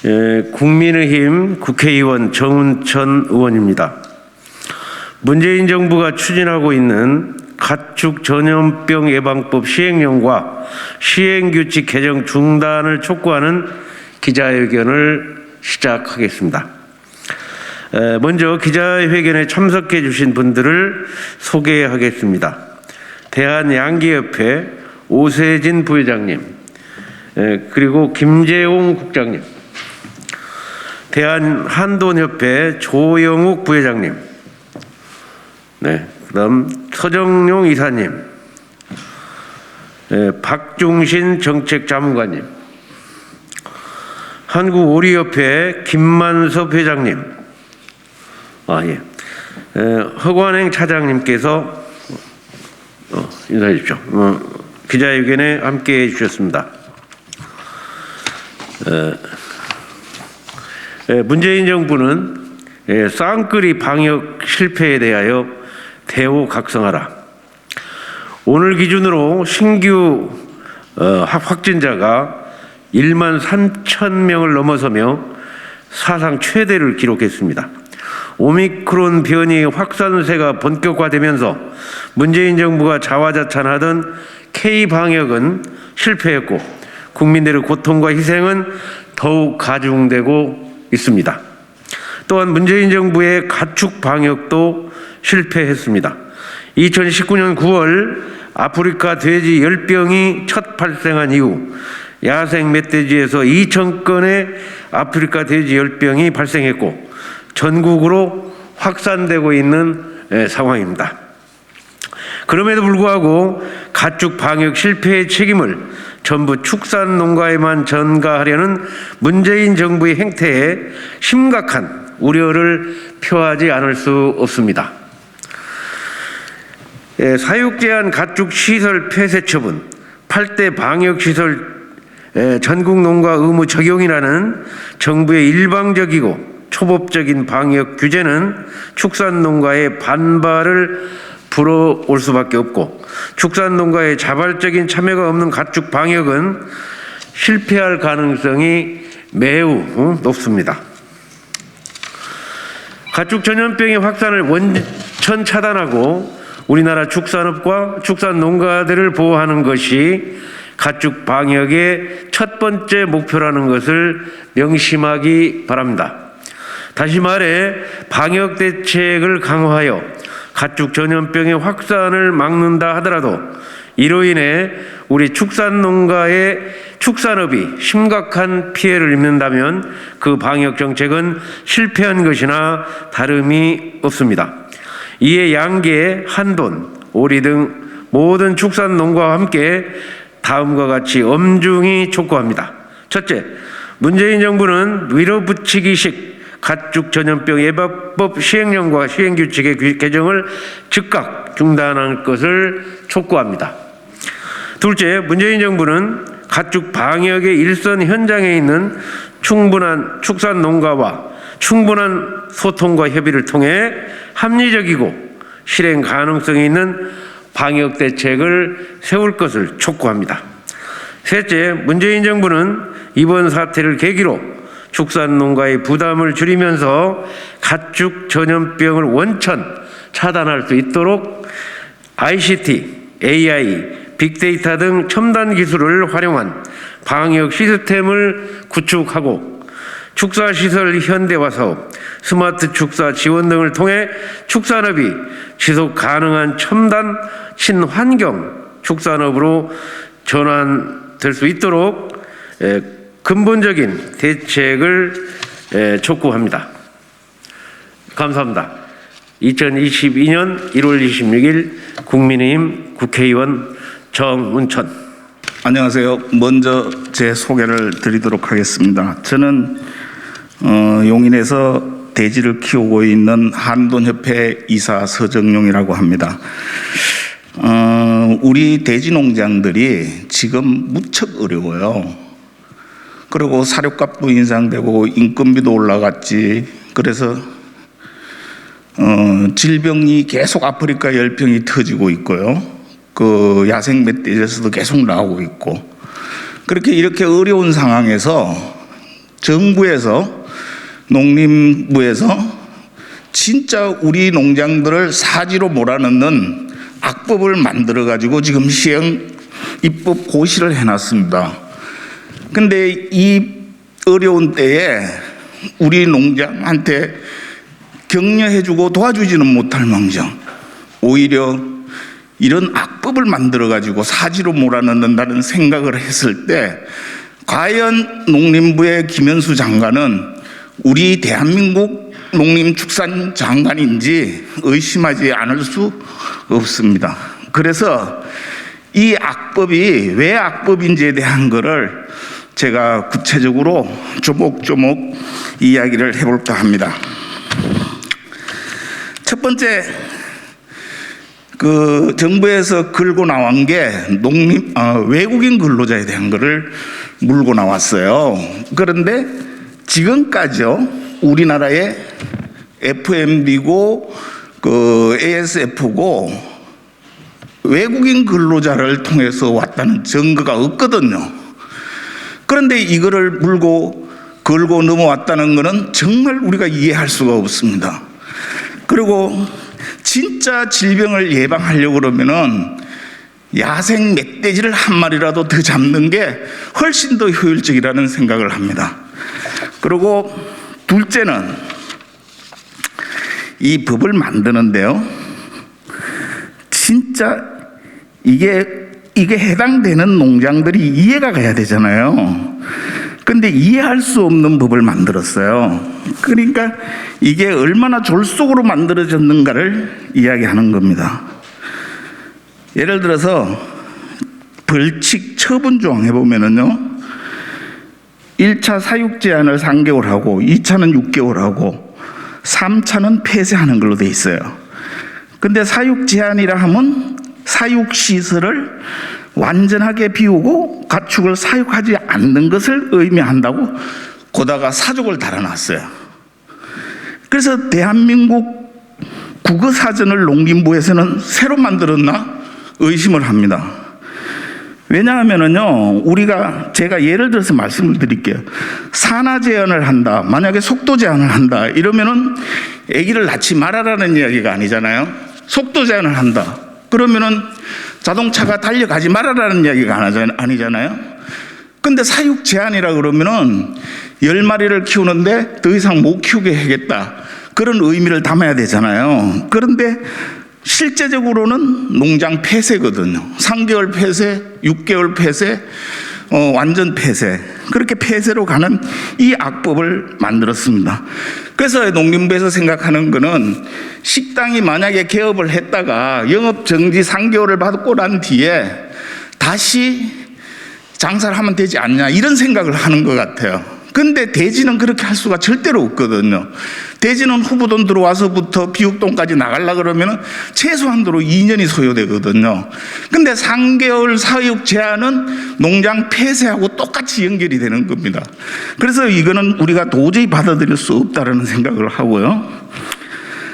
국민의힘 국회의원 정운천 의원입니다. 문재인 정부가 추진하고 있는 가축 전염병 예방법 시행령과 시행규칙 개정 중단을 촉구하는 기자회견을 시작하겠습니다. 먼저 기자회견에 참석해 주신 분들을 소개하겠습니다. 대한양계협회 오세진 부회장님, 그리고 김재홍 국장님, 대한한돈협회 조영욱 부회장님, 그다음 서정용 이사님, 박중신 정책자문관님, 한국오리협회 김만섭 회장님, 허관행 차장님께서 인사해 주십시오. 기자회견에 함께해 주셨습니다. 문재인 정부는 쌍끌이 방역 실패에 대하여 대우각성하라. 오늘 기준으로 신규 확진자가 1만 3천 명을 넘어서며 사상 최대를 기록했습니다. 오미크론 변이 확산세가 본격화되면서 문재인 정부가 자화자찬하던 K방역은 실패했고 국민들의 고통과 희생은 더욱 가중되고 있습니다. 또한 문재인 정부의 가축 방역도 실패했습니다. 2019년 9월 아프리카 돼지 열병이 첫 발생한 이후 야생 멧돼지에서 2,000건의 아프리카 돼지 열병이 발생했고 전국으로 확산되고 있는 상황입니다. 그럼에도 불구하고 가축 방역 실패의 책임을 전부 축산농가에만 전가하려는 문재인 정부의 행태에 심각한 우려를 표하지 않을 수 없습니다. 사육제한 가축 시설 폐쇄 처분, 8대 방역시설 전국 농가 의무 적용이라는 정부의 일방적이고 초법적인 방역 규제는 축산농가의 반발을 불어올 수밖에 없고 축산농가의 자발적인 참여가 없는 가축 방역은 실패할 가능성이 매우 높습니다. 가축 전염병의 확산을 원천 차단하고 우리나라 축산업과 축산농가들을 보호하는 것이 가축 방역의 첫 번째 목표라는 것을 명심하기 바랍니다. 다시 말해 방역 대책을 강화하여 가축 전염병의 확산을 막는다 하더라도 이로 인해 우리 축산농가의 축산업이 심각한 피해를 입는다면 그 방역 정책은 실패한 것이나 다름이 없습니다. 이에 양계, 한돈, 오리 등 모든 축산농가와 함께 다음과 같이 엄중히 촉구합니다. 첫째, 문재인 정부는 밀어붙이기식 가축 전염병 예방법 시행령과 시행규칙의 개정을 즉각 중단할 것을 촉구합니다. 둘째, 문재인 정부는 가축 방역의 일선 현장에 있는 충분한 축산농가와 충분한 소통과 협의를 통해 합리적이고 실행 가능성이 있는 방역 대책을 세울 것을 촉구합니다. 셋째, 문재인 정부는 이번 사태를 계기로 축산농가의 부담을 줄이면서 가축 전염병을 원천 차단할 수 있도록 ICT, AI, 빅데이터 등 첨단 기술을 활용한 방역 시스템을 구축하고 축사시설 현대화 사업, 스마트 축사 지원 등을 통해 축산업이 지속 가능한 첨단 친환경 축산업으로 전환될 수 있도록 근본적인 대책을 촉구합니다. 감사합니다. 2022년 1월 26일 국민의힘 국회의원 정운천. 안녕하세요. 먼저 제 소개를 드리도록 하겠습니다. 저는 용인에서 돼지를 키우고 있는 한돈협회 이사 서정용이라고 합니다. 우리 돼지 농장들이 지금 무척 어려워요. 그리고 사료값도 인상되고 인건비도 올라갔지. 그래서 질병이 계속 아프리카 열병이 터지고 있고요. 그 야생 멧돼지에서도 계속 나오고 있고. 그렇게 이렇게 어려운 상황에서 정부에서 농림부에서 진짜 우리 농장들을 사지로 몰아넣는 악법을 만들어 가지고 지금 시행 입법 고시를 해놨습니다. 근데 이 어려운 때에 우리 농장한테 격려해주고 도와주지는 못할 망정 오히려 이런 악법을 만들어 가지고 사지로 몰아넣는다는 생각을 했을 때 과연 농림부의 김현수 장관은 우리 대한민국 농림축산 장관인지 의심하지 않을 수 없습니다. 그래서 이 악법이 왜 악법인지에 대한 것을 제가 구체적으로 조목조목 이야기를 해볼까 합니다. 첫 번째, 정부에서 걸고 나온 게 외국인 근로자에 대한 것을 물고 나왔어요. 그런데 지금까지요, 우리나라의 FMB고 ASF고 외국인 근로자를 통해서 왔다는 증거가 없거든요. 그런데 이거를 걸고 넘어왔다는 것은 정말 우리가 이해할 수가 없습니다. 그리고 진짜 질병을 예방하려고 그러면은 야생 멧돼지를 한 마리라도 더 잡는 게 훨씬 더 효율적이라는 생각을 합니다. 그리고 둘째는 이 법을 만드는데요, 진짜 이게 해당되는 농장들이 이해가 가야 되잖아요. 근데 이해할 수 없는 법을 만들었어요. 그러니까 이게 얼마나 졸속으로 만들어졌는가를 이야기하는 겁니다. 예를 들어서 벌칙 처분 조항 해보면은요, 1차 사육 제한을 3개월 하고 2차는 6개월 하고 3차는 폐쇄하는 걸로 돼 있어요. 근데 사육 제한이라 하면 사육 시설을 완전하게 비우고 가축을 사육하지 않는 것을 의미한다고 거다가 사족을 달아놨어요. 그래서 대한민국 국어사전을 농림부에서는 새로 만들었나 의심을 합니다. 왜냐하면은요, 제가 예를 들어서 말씀을 드릴게요. 산화 제한을 한다, 만약에 속도 제한을 한다 이러면은 아기를 낳지 말아라는 이야기가 아니잖아요. 속도 제한을 한다 그러면은 자동차가 달려가지 말아라는 이야기가 아니잖아요. 근데 사육 제한이라 그러면은 10마리를 키우는데 더 이상 못 키우게 하겠다, 그런 의미를 담아야 되잖아요. 그런데 실제적으로는 농장 폐쇄거든요. 3개월 폐쇄, 6개월 폐쇄, 완전 폐쇄, 그렇게 폐쇄로 가는 이 악법을 만들었습니다. 그래서 농림부에서 생각하는 거는 식당이 만약에 개업을 했다가 영업 정지 3개월을 받고 난 뒤에 다시 장사를 하면 되지 않냐, 이런 생각을 하는 것 같아요. 근데 대지는 그렇게 할 수가 절대로 없거든요. 대지는 후보돈 들어와서부터 비육돈까지 나가려고 그러면 최소한도로 2년이 소요되거든요. 근데 3개월 사육 제한은 농장 폐쇄하고 똑같이 연결이 되는 겁니다. 그래서 이거는 우리가 도저히 받아들일 수 없다는 생각을 하고요.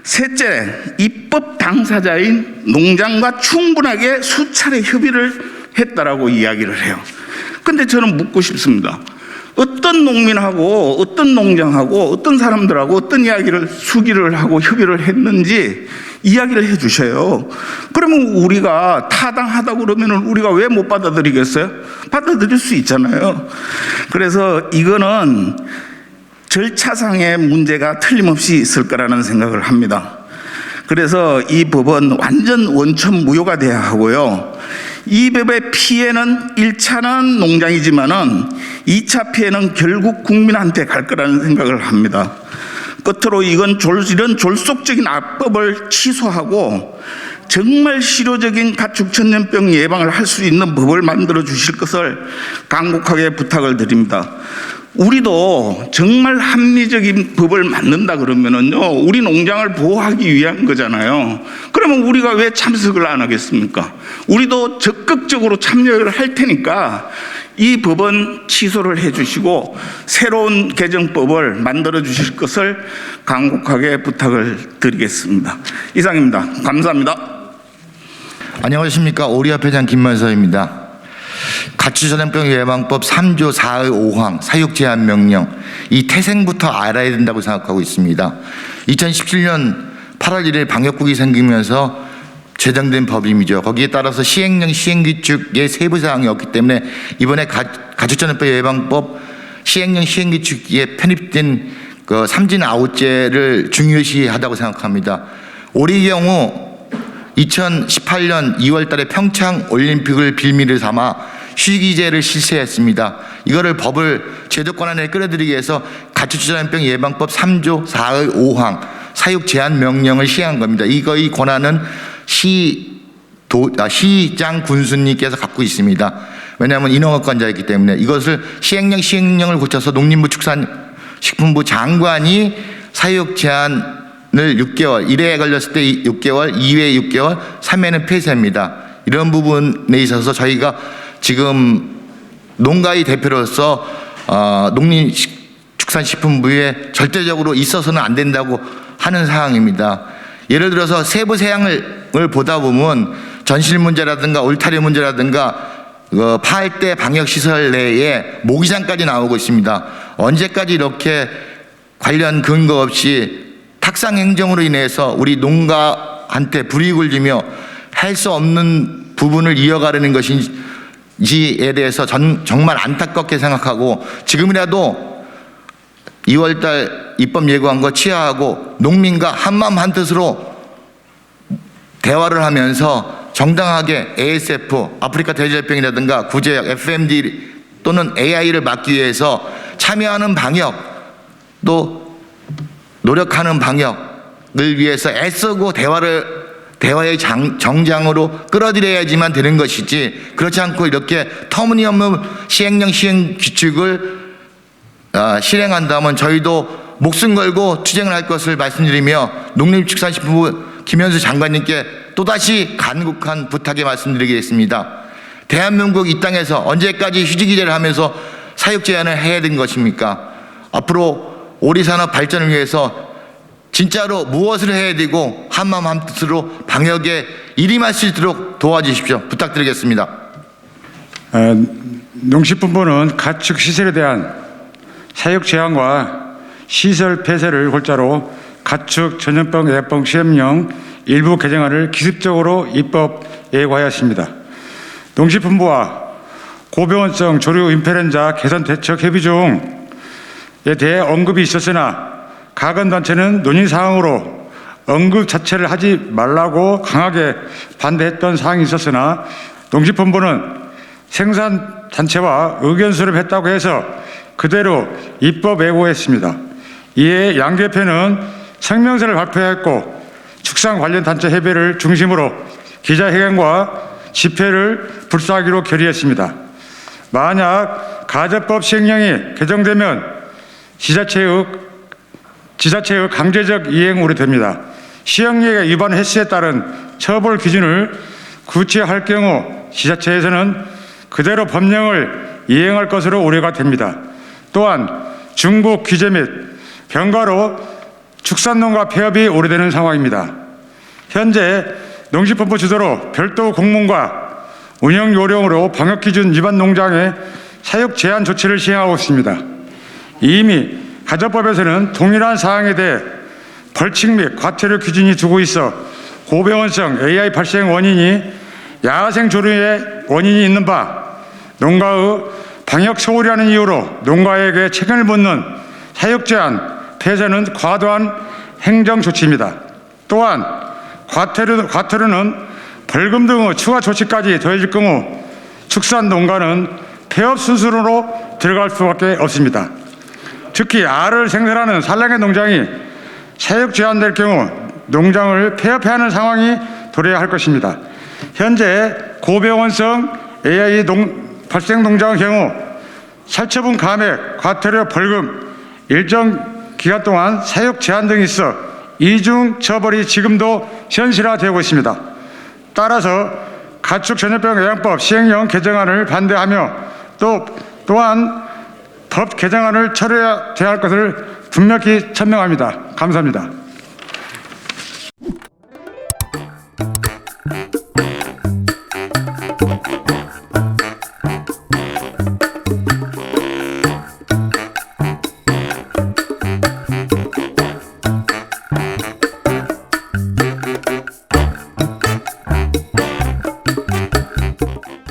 셋째, 입법 당사자인 농장과 충분하게 수차례 협의를 했다라고 이야기를 해요. 근데 저는 묻고 싶습니다. 어떤 농민하고 어떤 농장하고 어떤 사람들하고 어떤 이야기를 수기를 하고 협의를 했는지 이야기를 해 주셔요. 그러면 우리가 타당하다 그러면 우리가 왜 못 받아들이겠어요? 받아들일 수 있잖아요. 그래서 이거는 절차상의 문제가 틀림없이 있을 거라는 생각을 합니다. 그래서 이 법은 완전 원천 무효가 돼야 하고요. 이 법의 피해는 1차는 농장이지만은 2차 피해는 결국 국민한테 갈 거라는 생각을 합니다. 끝으로 이런 졸속적인 악법을 취소하고 정말 실효적인 가축 전염병 예방을 할 수 있는 법을 만들어 주실 것을 간곡하게 부탁을 드립니다. 우리도 정말 합리적인 법을 만든다 그러면은요, 우리 농장을 보호하기 위한 거잖아요. 그러면 우리가 왜 참석을 안 하겠습니까? 우리도 적극적으로 참여를 할 테니까 이 법은 취소를 해 주시고 새로운 개정법을 만들어 주실 것을 간곡하게 부탁을 드리겠습니다. 이상입니다. 감사합니다. 안녕하십니까. 오리아패장 김만서입니다. 가축전염병 예방법 3조 4의 5항 사육 제한 명령, 이 태생부터 알아야 된다고 생각하고 있습니다. 2017년 8월 1일 방역국이 생기면서 제정된 법임이죠. 거기에 따라서 시행령 시행규칙의 세부 사항이 없기 때문에 이번에 가축전염병 예방법 시행령 시행규칙에 편입된 그 삼진 아웃제를 중요시하다고 생각합니다. 올해의 경우 2018년 2월 달에 평창 올림픽을 빌미를 삼아 휴기제를 실시했습니다. 이거를 법을 제도권 안에 끌어들이기 위해서 가축전염병 예방법 3조 4의 5항 사육 제한 명령을 시행한 겁니다. 이 권한은 시장 군수님께서 갖고 있습니다. 왜냐하면 인허가권자이기 때문에 이것을 시행령을 고쳐서 농림부축산식품부 장관이 사육 제한을 6개월, 1회에 걸렸을 때 6개월, 2회 6개월, 3회는 폐쇄입니다. 이런 부분에 있어서 저희가 지금 농가의 대표로서 농림축산식품부에 절대적으로 있어서는 안 된다고 하는 사항입니다. 예를 들어서 세부 사항을 보다 보면 전실 문제라든가 울타리 문제라든가 파할 때 방역시설 내에 모기장까지 나오고 있습니다. 언제까지 이렇게 관련 근거 없이 탁상 행정으로 인해서 우리 농가한테 불이익을 주며 할 수 없는 부분을 이어가려는 것인지에 대해서 정말 안타깝게 생각하고 지금이라도 2월달 입법 예고한 거 취하하고 농민과 한마음 한뜻으로 대화를 하면서 정당하게 ASF, 아프리카 돼지열병이라든가 구제약, FMD 또는 AI를 막기 위해서 참여하는 방역 또 노력하는 방역을 위해서 애쓰고 대화의 정장으로 끌어들여야지만 되는 것이지 그렇지 않고 이렇게 터무니없는 시행령 시행 규칙을 실행한다면 저희도 목숨 걸고 투쟁을 할 것을 말씀드리며 농림축산식품부 김현수 장관님께 또다시 간곡한 부탁의 말씀드리겠습니다. 대한민국 이 땅에서 언제까지 휴지기제를 하면서 사육 제한을 해야 되는 것입니까? 앞으로 오리산업 발전을 위해서 진짜로 무엇을 해야 되고 한마음 한뜻으로 방역에 일임할 수 있도록 도와주십시오. 부탁드리겠습니다. 농식품부는 가축 시설에 대한 사육 제한과 시설 폐쇄를 골자로 가축 전염병 예방 시행령 일부 개정안을 기습적으로 입법 예고하였습니다. 농식품부와 고병원성 조류 인플루엔자 개선 대책 협의 중에 대해 언급이 있었으나 가건단체는 논의사항으로 언급 자체를 하지 말라고 강하게 반대했던 사항이 있었으나 농식품부는 생산단체와 의견 수렴했다고 해서 그대로 입법 예고했습니다. 이에 양대표는 성명서를 발표했고 축산 관련 단체 협의를 중심으로 기자회견과 집회를 불사하기로 결의했습니다. 만약 가저법 시행령이 개정되면 지자체의 강제적 이행 우려됩니다. 시행령에 위반 횟수에 따른 처벌 기준을 구체할 경우 지자체에서는 그대로 법령을 이행할 것으로 우려가 됩니다. 또한 중국 규제 및 병가로 축산농가 폐업이 우려되는 상황입니다. 현재 농식품부 주도로 별도 공문과 운영 요령으로 방역기준 위반 농장의 사육 제한 조치를 시행하고 있습니다. 이미 가저법에서는 동일한 사항에 대해 벌칙 및 과태료 기준이 두고 있어 고병원성 AI 발생 원인이 야생 조류의 원인이 있는 바 농가의 방역 소홀이라는 이유로 농가에게 책임을 묻는 사육 제한 폐쇄는 과도한 행정 조치입니다. 또한 과태료는 벌금 등의 추가 조치까지 더해질 경우 축산 농가는 폐업 수순으로 들어갈 수밖에 없습니다. 특히 알을 생산하는 산란계 농장이 사육 제한될 경우 농장을 폐업해야 하는 상황이 도래해야 할 것입니다. 현재 고병원성 AI 발생 농장의 경우 살처분 감액, 과태료, 벌금, 일정 기간 동안 사육 제한 등이 있어 이중 처벌이 지금도 현실화되고 있습니다. 따라서 가축 전염병 예방법 시행령 개정안을 반대하며 또한 법 개정안을 철회해야 할 것을 분명히 천명합니다. 감사합니다.